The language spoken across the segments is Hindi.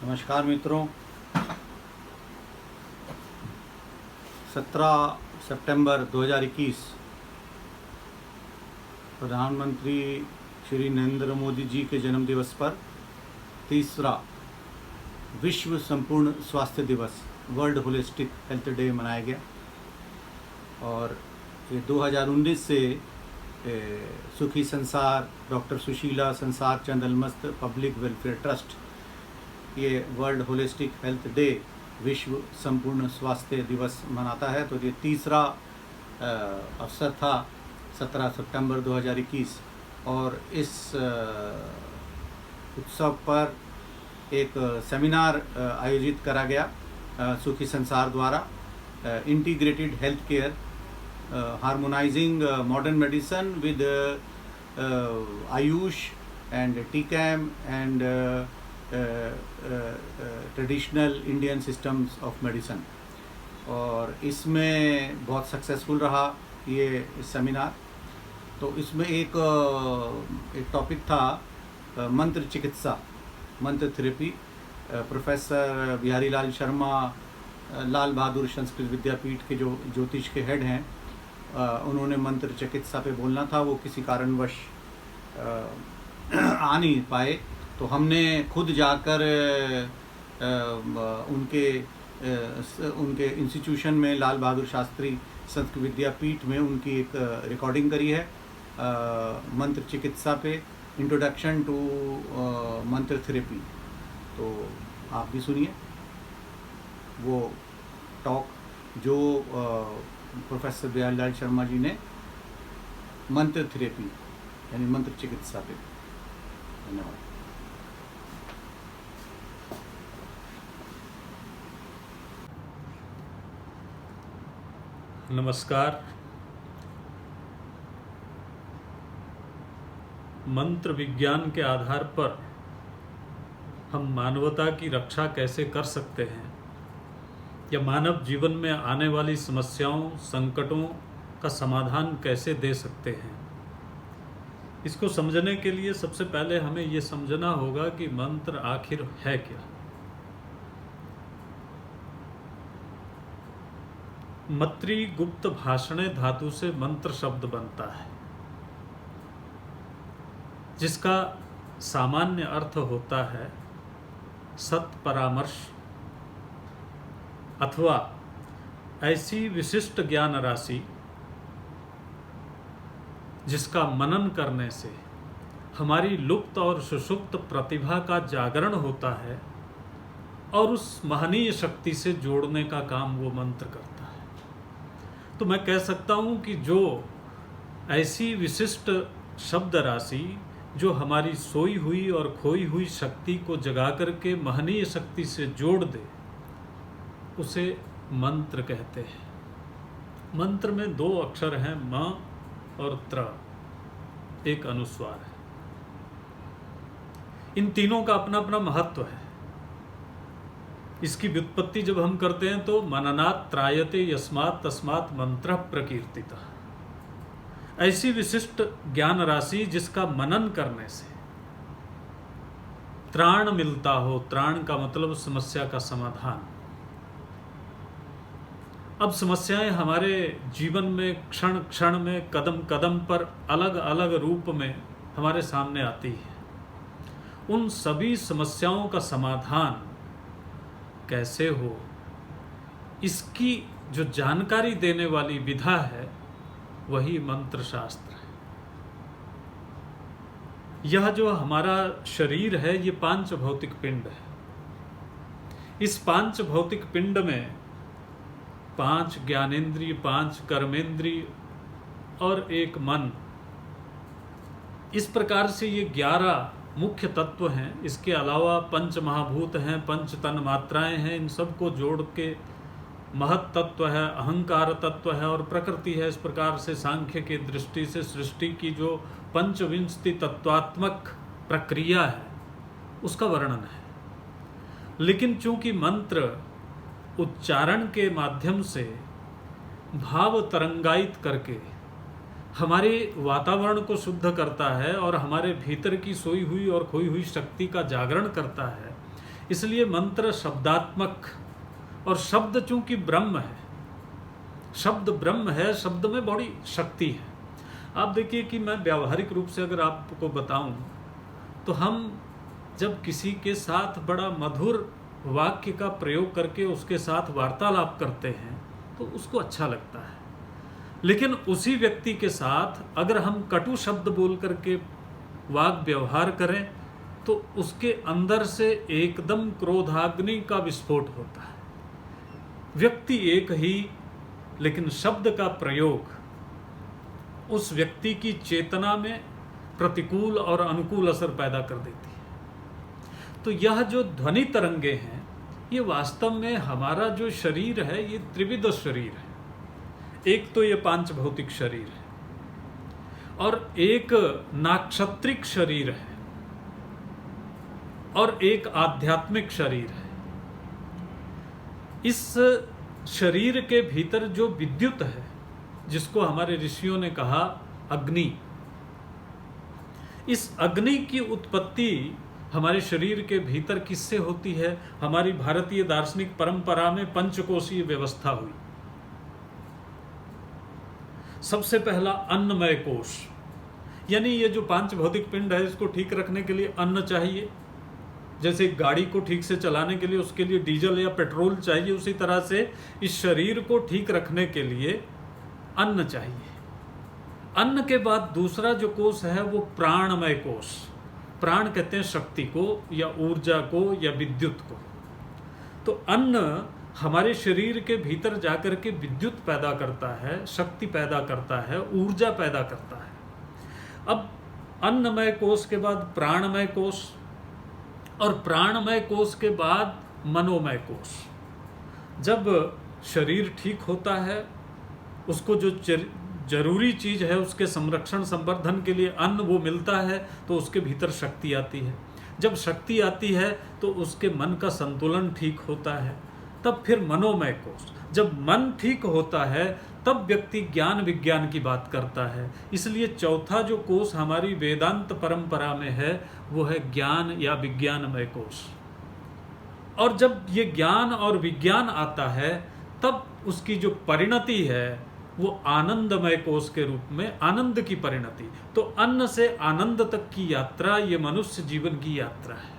नमस्कार मित्रों, 17 सितंबर 2021 प्रधानमंत्री श्री नरेंद्र मोदी जी के जन्म दिवस पर तीसरा विश्व संपूर्ण स्वास्थ्य दिवस वर्ल्ड होलिस्टिक हेल्थ डे मनाया गया। और ये 2019 से सुखी संसार डॉक्टर सुशीला संसार चंद अलमस्त पब्लिक वेलफेयर ट्रस्ट ये वर्ल्ड होलिस्टिक हेल्थ डे विश्व संपूर्ण स्वास्थ्य दिवस मनाता है। तो ये तीसरा अवसर था 17 सितंबर 2021 और इस उत्सव पर एक सेमिनार आयोजित करा गया सुखी संसार द्वारा। Integrated health care harmonising modern medicine with AYUSH and TCAM and traditional Indian systems of medicine. और इसमें बहुत सक्सेसफुल रहा ये सेमिनार। तो इसमें एक टॉपिक था मंत्र चिकित्सा, मंत्र थेरेपी। प्रोफेसर बिहारी लाल शर्मा लाल बहादुर संस्कृत विद्यापीठ के जो ज्योतिष के हेड हैं, उन्होंने मंत्र चिकित्सा पे बोलना था, वो किसी कारणवश आ नहीं पाए। तो हमने खुद जाकर उनके इंस्टीट्यूशन में लाल बहादुर शास्त्री संस्कृत विद्यापीठ में उनकी एक रिकॉर्डिंग करी है मंत्र चिकित्सा पे, इंट्रोडक्शन टू मंत्र थेरेपी। तो आप भी सुनिए वो टॉक जो प्रोफेसर बिहारीलाल शर्मा जी ने मंत्र थेरेपी यानी मंत्र चिकित्सा पे। धन्यवाद। नमस्कार। मंत्र विज्ञान के आधार पर हम मानवता की रक्षा कैसे कर सकते हैं या मानव जीवन में आने वाली समस्याओं संकटों का समाधान कैसे दे सकते हैं, इसको समझने के लिए सबसे पहले हमें ये समझना होगा कि मंत्र आखिर है क्या। मत्री गुप्त भाषणे धातु से मंत्र शब्द बनता है, जिसका सामान्य अर्थ होता है सत परामर्श अथवा ऐसी विशिष्ट ज्ञान राशि जिसका मनन करने से हमारी लुप्त और सुषुप्त प्रतिभा का जागरण होता है और उस महनीय शक्ति से जोड़ने का काम वो मंत्र करता है। तो मैं कह सकता हूँ कि जो ऐसी विशिष्ट शब्द राशि जो हमारी सोई हुई और खोई हुई शक्ति को जगा करके महनीय शक्ति से जोड़ दे, उसे मंत्र कहते हैं। मंत्र में दो अक्षर हैं, म और त्र, एक अनुस्वार है। इन तीनों का अपना अपना महत्व है। इसकी व्युत्पत्ति जब हम करते हैं तो मननात् त्रायते यस्मात् तस्मात् मंत्र प्रकीर्तितः। ऐसी विशिष्ट ज्ञान राशि जिसका मनन करने से त्राण मिलता हो। त्राण का मतलब समस्या का समाधान। अब समस्याएं हमारे जीवन में क्षण क्षण में कदम कदम पर अलग अलग रूप में हमारे सामने आती है। उन सभी समस्याओं का समाधान कैसे हो, इसकी जो जानकारी देने वाली विधा है वही मंत्र शास्त्र है। यह जो हमारा शरीर है ये पांच भौतिक पिंड है। इस पांच भौतिक पिंड में पांच ज्ञानेंद्रिय, पांच कर्मेंद्रिय और एक मन, इस प्रकार से ये 11 मुख्य तत्व हैं। इसके अलावा पंच महाभूत हैं, पंच तन मात्राएं हैं। इन सबको जोड़ के महत तत्व है, अहंकार तत्व है और प्रकृति है। इस प्रकार से सांख्य की दृष्टि से सृष्टि की जो पंचविंशति तत्वात्मक प्रक्रिया है उसका वर्णन है। लेकिन चूंकि मंत्र उच्चारण के माध्यम से भाव तरंगायित करके हमारे वातावरण को शुद्ध करता है और हमारे भीतर की सोई हुई और खोई हुई शक्ति का जागरण करता है, इसलिए मंत्र शब्दात्मक, और शब्द चूंकि ब्रह्म है, शब्द ब्रह्म है, शब्द में बड़ी शक्ति है। आप देखिए कि मैं व्यावहारिक रूप से अगर आपको बताऊं तो हम जब किसी के साथ बड़ा मधुर वाक्य का प्रयोग करके उसके साथ वार्तालाप करते हैं तो उसको अच्छा लगता है, लेकिन उसी व्यक्ति के साथ अगर हम कटु शब्द बोल करके वाक व्यवहार करें तो उसके अंदर से एकदम क्रोधाग्नि का विस्फोट होता है। व्यक्ति एक ही, लेकिन शब्द का प्रयोग उस व्यक्ति की चेतना में प्रतिकूल और अनुकूल असर पैदा कर देती है। तो यह जो ध्वनि तरंगे हैं, ये वास्तव में हमारा जो शरीर है ये त्रिविध शरीर है। एक तो ये पांच भौतिक शरीर है, और एक नाक्षत्रिक शरीर है, और एक आध्यात्मिक शरीर है। इस शरीर के भीतर जो विद्युत है, जिसको हमारे ऋषियों ने कहा अग्नि, इस अग्नि की उत्पत्ति हमारे शरीर के भीतर किससे होती है? हमारी भारतीय दार्शनिक परंपरा में पंचकोशीय व्यवस्था हुई। सबसे पहला अन्नमय कोश, यानी ये जो पांच भौतिक पिंड है इसको ठीक रखने के लिए अन्न चाहिए। जैसे गाड़ी को ठीक से चलाने के लिए उसके लिए डीजल या पेट्रोल चाहिए, उसी तरह से इस शरीर को ठीक रखने के लिए अन्न चाहिए। अन्न के बाद दूसरा जो कोश है वो प्राणमय कोश। प्राण कहते हैं शक्ति को या ऊर्जा को या विद्युत को। तो अन्न हमारे शरीर के भीतर जाकर के विद्युत पैदा करता है, शक्ति पैदा करता है, ऊर्जा पैदा करता है। अब अन्नमय कोश के बाद प्राणमय कोश, और प्राणमय कोश के बाद मनोमय कोश। जब शरीर ठीक होता है, उसको जो जरूरी चीज है उसके संरक्षण संवर्धन के लिए अन्न वो मिलता है, तो उसके भीतर शक्ति आती है। जब शक्ति आती है तो उसके मन का संतुलन ठीक होता है। तब फिर मनोमय कोश, जब मन ठीक होता है तब व्यक्ति ज्ञान विज्ञान की बात करता है। इसलिए चौथा जो कोश हमारी वेदांत परंपरा में है वो है ज्ञान या विज्ञानमय कोश। और जब ये ज्ञान और विज्ञान आता है तब उसकी जो परिणति है वो आनंदमय कोश के रूप में, आनंद की परिणति। तो अन्न से आनंद तक की यात्रा ये मनुष्य जीवन की यात्रा है।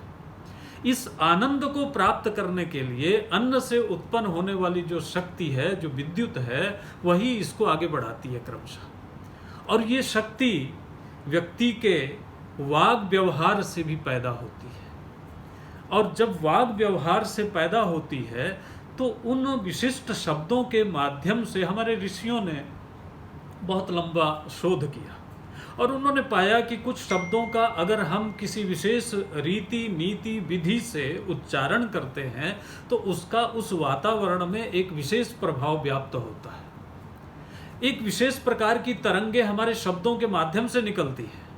इस आनंद को प्राप्त करने के लिए अन्न से उत्पन्न होने वाली जो शक्ति है, जो विद्युत है, वही इसको आगे बढ़ाती है क्रमशः। और ये शक्ति व्यक्ति के वाग व्यवहार से भी पैदा होती है। और जब वाग व्यवहार से पैदा होती है तो उन विशिष्ट शब्दों के माध्यम से हमारे ऋषियों ने बहुत लंबा शोध किया, और उन्होंने पाया कि कुछ शब्दों का अगर हम किसी विशेष रीति नीति विधि से उच्चारण करते हैं तो उसका उस वातावरण में एक विशेष प्रभाव व्याप्त होता है। एक विशेष प्रकार की तरंगे हमारे शब्दों के माध्यम से निकलती हैं,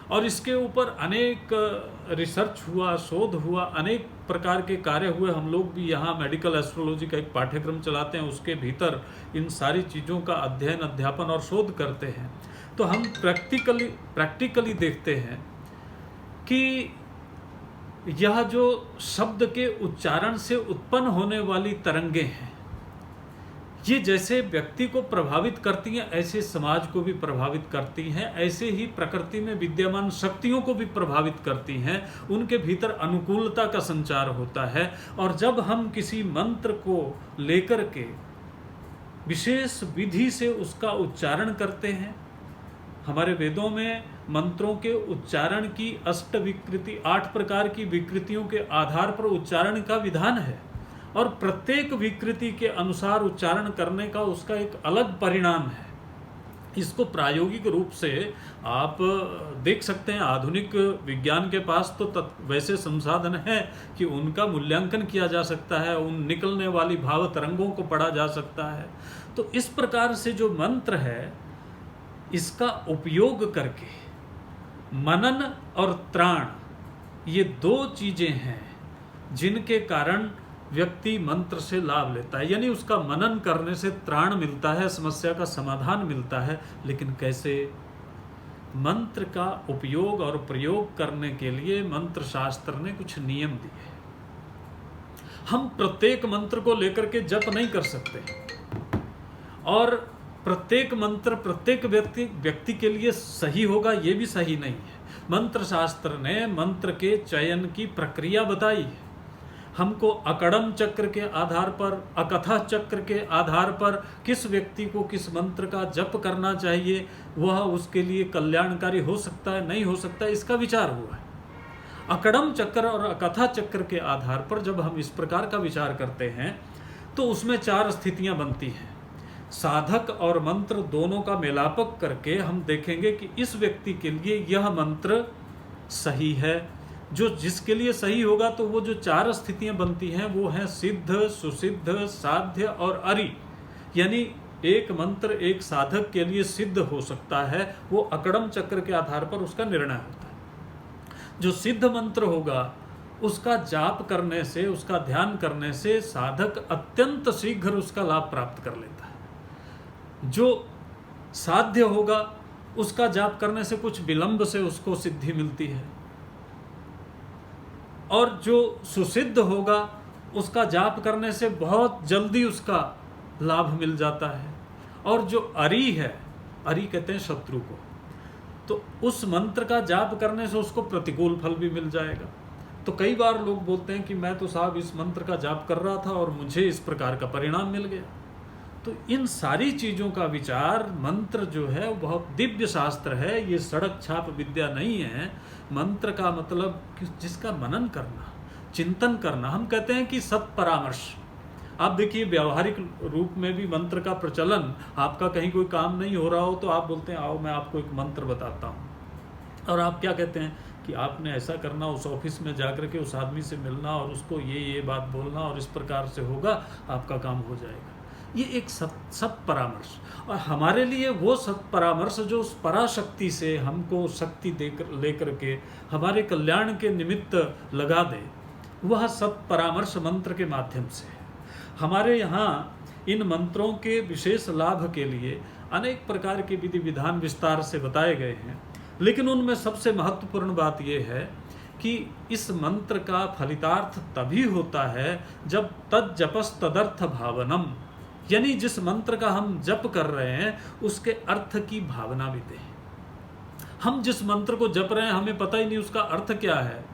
और इसके ऊपर अनेक रिसर्च हुआ, शोध हुआ, अनेक प्रकार के कार्य हुए। हम लोग भी यहाँ मेडिकल एस्ट्रोलॉजी का एक पाठ्यक्रम चलाते हैं, उसके भीतर इन सारी चीज़ों का अध्ययन, अध्यापन और शोध करते हैं। तो हम प्रैक्टिकली देखते हैं कि यह जो शब्द के उच्चारण से उत्पन्न होने वाली तरंगे हैं, ये जैसे व्यक्ति को प्रभावित करती हैं ऐसे समाज को भी प्रभावित करती हैं, ऐसे ही प्रकृति में विद्यमान शक्तियों को भी प्रभावित करती हैं। उनके भीतर अनुकूलता का संचार होता है। और जब हम किसी मंत्र को लेकर के विशेष विधि से उसका उच्चारण करते हैं, हमारे वेदों में मंत्रों के उच्चारण की 8 विकृति, 8 प्रकार की विकृतियों के आधार पर उच्चारण का विधान है, और प्रत्येक विकृति के अनुसार उच्चारण करने का उसका एक अलग परिणाम है। इसको प्रायोगिक रूप से आप देख सकते हैं। आधुनिक विज्ञान के पास तो वैसे संसाधन हैं कि उनका मूल्यांकन किया जा सकता है, उन निकलने वाली भाव तरंगों को पढ़ा जा सकता है। तो इस प्रकार से जो मंत्र है, इसका उपयोग करके मनन और त्राण, ये 2 चीजें हैं जिनके कारण व्यक्ति मंत्र से लाभ लेता है। यानी उसका मनन करने से त्राण मिलता है, समस्या का समाधान मिलता है। लेकिन कैसे? मंत्र का उपयोग और प्रयोग करने के लिए मंत्र शास्त्र ने कुछ नियम दिए। हम प्रत्येक मंत्र को लेकर के जप नहीं कर सकते, और प्रत्येक मंत्र प्रत्येक व्यक्ति के लिए सही होगा ये भी सही नहीं है। मंत्र शास्त्र ने मंत्र के चयन की प्रक्रिया बताई है। हमको अकड़म चक्र के आधार पर, अकथा चक्र के आधार पर किस व्यक्ति को किस मंत्र का जप करना चाहिए, वह उसके लिए कल्याणकारी हो सकता है नहीं हो सकता है, इसका विचार हुआ है। अकड़म चक्र और अकथा चक्र के आधार पर जब हम इस प्रकार का विचार करते हैं तो उसमें 4 स्थितियां बनती हैं। साधक और मंत्र दोनों का मेलापक करके हम देखेंगे कि इस व्यक्ति के लिए यह मंत्र सही है। जो जिसके लिए सही होगा तो वो जो 4 स्थितियां बनती हैं वो हैं सिद्ध, सुसिद्ध, साध्य और अरि। यानी एक मंत्र एक साधक के लिए सिद्ध हो सकता है, वो अकड़म चक्र के आधार पर उसका निर्णय होता है। जो सिद्ध मंत्र होगा उसका जाप करने से, उसका ध्यान करने से साधक अत्यंत शीघ्र उसका लाभ प्राप्त कर लेता है। जो साध्य होगा उसका जाप करने से कुछ विलंब से उसको सिद्धि मिलती है, और जो सुसिद्ध होगा उसका जाप करने से बहुत जल्दी उसका लाभ मिल जाता है। और जो अरि है, अरि कहते हैं शत्रु को, तो उस मंत्र का जाप करने से उसको प्रतिकूल फल भी मिल जाएगा। तो कई बार लोग बोलते हैं कि मैं तो साहब इस मंत्र का जाप कर रहा था और मुझे इस प्रकार का परिणाम मिल गया। तो इन सारी चीज़ों का विचार, मंत्र जो है वो बहुत दिव्य शास्त्र है, ये सड़क छाप विद्या नहीं है। मंत्र का मतलब जिसका मनन करना, चिंतन करना। हम कहते हैं कि सत्परामर्श। आप देखिए व्यावहारिक रूप में भी मंत्र का प्रचलन, आपका कहीं कोई काम नहीं हो रहा हो तो आप बोलते हैं आओ मैं आपको एक मंत्र बताता हूँ, और आप क्या कहते हैं कि आपने ऐसा करना, उस ऑफिस में जाकर के उस आदमी से मिलना और उसको ये बात बोलना और इस प्रकार से होगा, आपका काम हो जाएगा। ये एक सत्परामर्श। और हमारे लिए वो सत्परामर्श जो उस पराशक्ति से हमको शक्ति लेकर के हमारे कल्याण के निमित्त लगा दे, वह सत्परामर्श मंत्र के माध्यम से है। हमारे यहाँ इन मंत्रों के विशेष लाभ के लिए अनेक प्रकार के विधि विधान विस्तार से बताए गए हैं, लेकिन उनमें सबसे महत्वपूर्ण बात यह है कि इस मंत्र का फलितार्थ तभी होता है जब तज्जपस तदर्थ भावनम, यानी जिस मंत्र का हम जप कर रहे हैं उसके अर्थ की भावना भी दें। हम जिस मंत्र को जप रहे हैं हमें पता ही नहीं उसका अर्थ क्या है,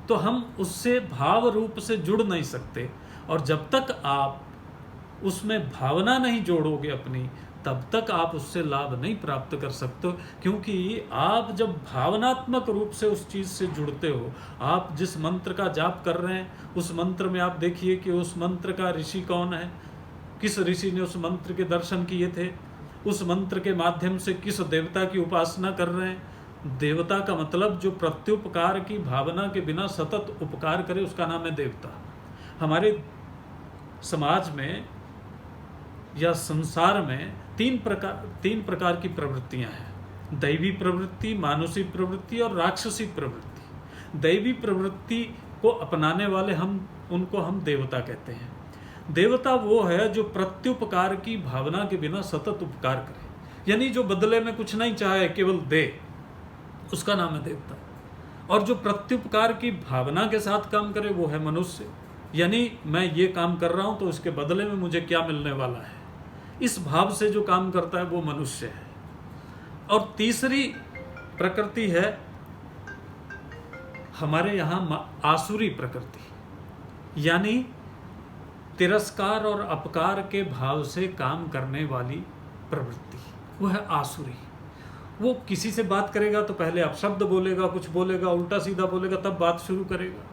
तो हम उससे भाव रूप से जुड़ नहीं सकते। और जब तक आप उसमें भावना नहीं जोड़ोगे अपनी, तब तक आप उससे लाभ नहीं प्राप्त कर सकते। क्योंकि आप जब भावनात्मक रूप से उस चीज़ से जुड़ते हो, आप जिस मंत्र का जाप कर रहे हैं उस मंत्र में आप देखिए कि उस मंत्र का ऋषि कौन है, किस ऋषि ने उस मंत्र के दर्शन किए थे, उस मंत्र के माध्यम से किस देवता की उपासना कर रहे हैं। देवता का मतलब जो प्रत्युपकार की भावना के बिना सतत उपकार करे उसका नाम है देवता। हमारे समाज में या संसार में तीन प्रकार की प्रवृत्तियां हैं, दैवी प्रवृत्ति, मानुषी प्रवृत्ति और राक्षसी प्रवृत्ति। दैवी प्रवृत्ति को अपनाने वाले उनको हम देवता कहते हैं। देवता वो है जो प्रत्युपकार की भावना के बिना सतत उपकार करे, यानी जो बदले में कुछ नहीं चाहे केवल दे, उसका नाम है देवता। और जो प्रत्युपकार की भावना के साथ काम करे वो है मनुष्य, यानी मैं ये काम कर रहा हूं तो इसके बदले में मुझे क्या मिलने वाला है, इस भाव से जो काम करता है वो मनुष्य है। और तीसरी प्रकृति है हमारे यहाँ आसुरी प्रकृति, यानी तिरस्कार और अपकार के भाव से काम करने वाली प्रवृत्ति, वो है आसुरी। वो किसी से बात करेगा तो पहले अपशब्द बोलेगा, कुछ बोलेगा, उल्टा सीधा बोलेगा, तब बात शुरू करेगा।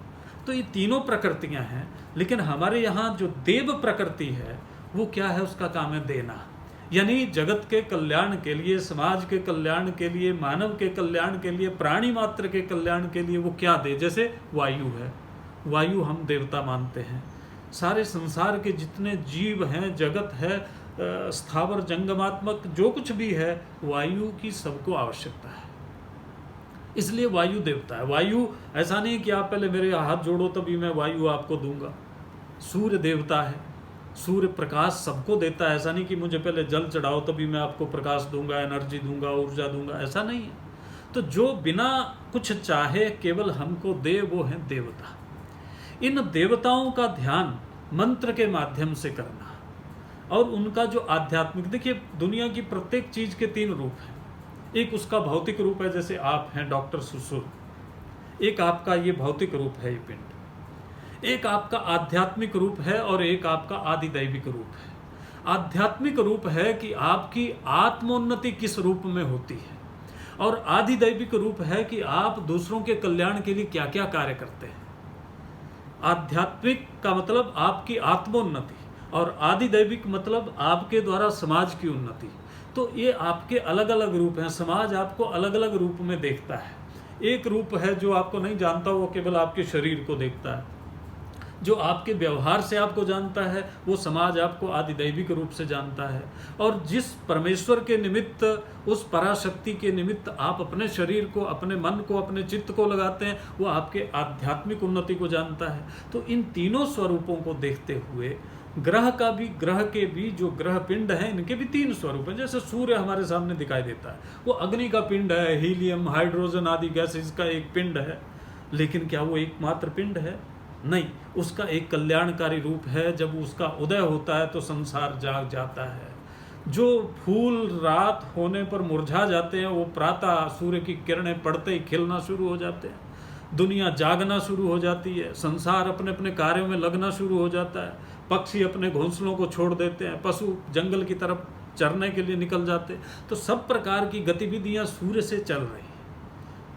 तो ये तीनों प्रकृतियां हैं। लेकिन हमारे यहाँ जो देव प्रकृति है वो क्या है, उसका काम है देना, यानी जगत के कल्याण के लिए, समाज के कल्याण के लिए, मानव के कल्याण के लिए, प्राणी मात्र के कल्याण के लिए वो क्या दे। जैसे वायु है, वायु हम देवता मानते हैं। सारे संसार के जितने जीव हैं, जगत है, स्थावर जंगमात्मक जो कुछ भी है, वायु की सबको आवश्यकता है, इसलिए वायु देवता है। वायु ऐसा नहीं कि आप पहले मेरे हाथ जोड़ो तभी मैं वायु आपको दूंगा। सूर्य देवता है, सूर्य प्रकाश सबको देता है। ऐसा नहीं कि मुझे पहले जल चढ़ाओ तभी मैं आपको प्रकाश दूंगा, एनर्जी दूंगा, ऊर्जा दूंगा, ऐसा नहीं है। तो जो बिना कुछ चाहे केवल हमको दे वो है देवता। इन देवताओं का ध्यान मंत्र के माध्यम से करना और उनका जो आध्यात्मिक, देखिए दुनिया की प्रत्येक चीज के 3 रूप हैं। एक उसका भौतिक रूप है, जैसे आप हैं डॉक्टर सुसुर, एक आपका ये भौतिक रूप है ये पिंड, एक आपका आध्यात्मिक रूप है और एक आपका आदिदैविक रूप है। आध्यात्मिक रूप है कि आपकी आत्मोन्नति किस रूप में होती है, और आदिदैविक रूप है कि आप दूसरों के कल्याण के लिए क्या क्या कार्य करते हैं। आध्यात्मिक का मतलब आपकी आत्मोन्नति और आदिदैविक मतलब आपके द्वारा समाज की उन्नति। तो ये आपके अलग अलग रूप हैं, समाज आपको अलग अलग रूप में देखता है। एक रूप है जो आपको नहीं जानता, वो केवल आपके शरीर को देखता है। जो आपके व्यवहार से आपको जानता है वो समाज आपको आदिदैविक रूप से जानता है। और जिस परमेश्वर के निमित्त, उस पराशक्ति के निमित्त आप अपने शरीर को, अपने मन को, अपने चित्त को लगाते हैं, वो आपके आध्यात्मिक उन्नति को जानता है। तो इन तीनों स्वरूपों को देखते हुए ग्रह के भी जो ग्रह पिंड हैं, इनके भी 3 स्वरूप हैं। जैसे सूर्य हमारे सामने दिखाई देता है, वो अग्नि का पिंड है, हीलियम, हाइड्रोजन आदि गैसेस का एक पिंड है। लेकिन क्या वो एकमात्र पिंड है? नहीं, उसका एक कल्याणकारी रूप है। जब उसका उदय होता है तो संसार जाग जाता है। जो फूल रात होने पर मुरझा जाते हैं, वो प्रातः सूर्य की किरणें पड़ते ही खिलना शुरू हो जाते हैं। दुनिया जागना शुरू हो जाती है, संसार अपने अपने कार्यों में लगना शुरू हो जाता है। पक्षी अपने घोंसलों को छोड़ देते हैं, पशु जंगल की तरफ चरने के लिए निकल जाते हैं। तो सब प्रकार की गतिविधियां सूर्य से चल रही हैं।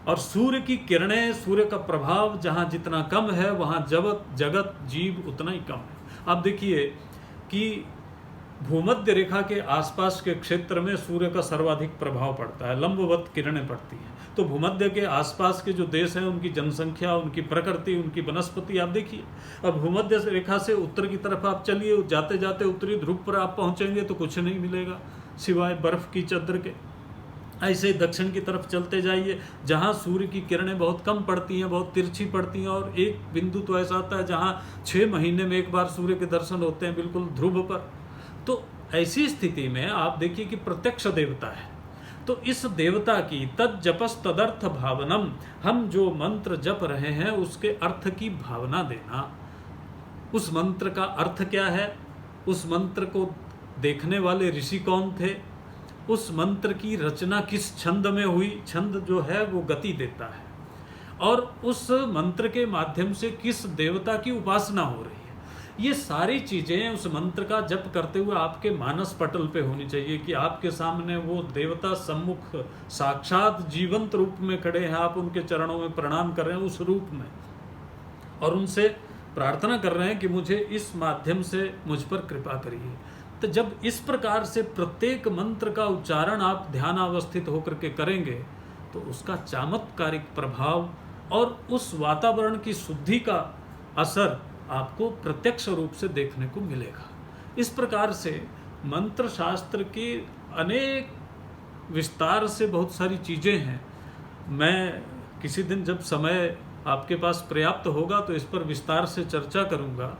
और सूर्य की किरणें, सूर्य का प्रभाव जहाँ जितना कम है, वहाँ जगत जीव उतना ही कम है। आप देखिए कि भूमध्य रेखा के आसपास के क्षेत्र में सूर्य का सर्वाधिक प्रभाव पड़ता है, लंबवत किरणें पड़ती हैं। तो भूमध्य के आसपास के जो देश हैं, उनकी जनसंख्या, उनकी प्रकृति, उनकी वनस्पति आप देखिए। अब भूमध्य रेखा से उत्तर की तरफ आप चलिए, जाते जाते उत्तरी ध्रुव पर आप पहुंचेंगे तो कुछ नहीं मिलेगा सिवाय बर्फ की चादर के। ऐसे दक्षिण की तरफ चलते जाइए, जहाँ सूर्य की किरणें बहुत कम पड़ती हैं, बहुत तिरछी पड़ती हैं। और एक बिंदु तो ऐसा आता है जहाँ 6 महीने में एक बार सूर्य के दर्शन होते हैं, बिल्कुल ध्रुव पर। तो ऐसी स्थिति में आप देखिए कि प्रत्यक्ष देवता है। तो इस देवता की तद जपस तदर्थ भावनम, हम जो मंत्र जप रहे हैं उसके अर्थ की भावना देना। उस मंत्र का अर्थ क्या है, उस मंत्र को देखने वाले ऋषि कौन थे, उस मंत्र की रचना किस छंद में हुई, छंद जो है वो गति देता है, और उस मंत्र के माध्यम से किस देवता की उपासना हो रही है। ये सारी चीज़ें उस मंत्र का जप करते हुए आपके मानस पटल पे होनी चाहिए कि आपके सामने वो देवता सम्मुख साक्षात जीवंत रूप में खड़े हैं, आप उनके चरणों में प्रणाम कर रहे हैं उस रूप में, और उनसे प्रार्थना कर रहे हैं कि मुझे इस माध्यम से मुझ पर कृपा करिए। तो जब इस प्रकार से प्रत्येक मंत्र का उच्चारण आप ध्यानावस्थित होकर के करेंगे तो उसका चमत्कारिक प्रभाव और उस वातावरण की शुद्धि का असर आपको प्रत्यक्ष रूप से देखने को मिलेगा। इस प्रकार से मंत्र शास्त्र की अनेक विस्तार से बहुत सारी चीज़ें हैं। मैं किसी दिन जब समय आपके पास पर्याप्त होगा तो इस पर विस्तार से चर्चा करूंगा।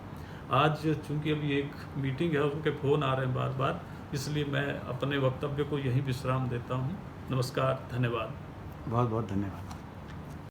आज चूंकि अभी एक मीटिंग है, उनके फ़ोन आ रहे हैं बार बार, इसलिए मैं अपने वक्तव्य को यहीं विश्राम देता हूं। नमस्कार, धन्यवाद। बहुत बहुत धन्यवाद।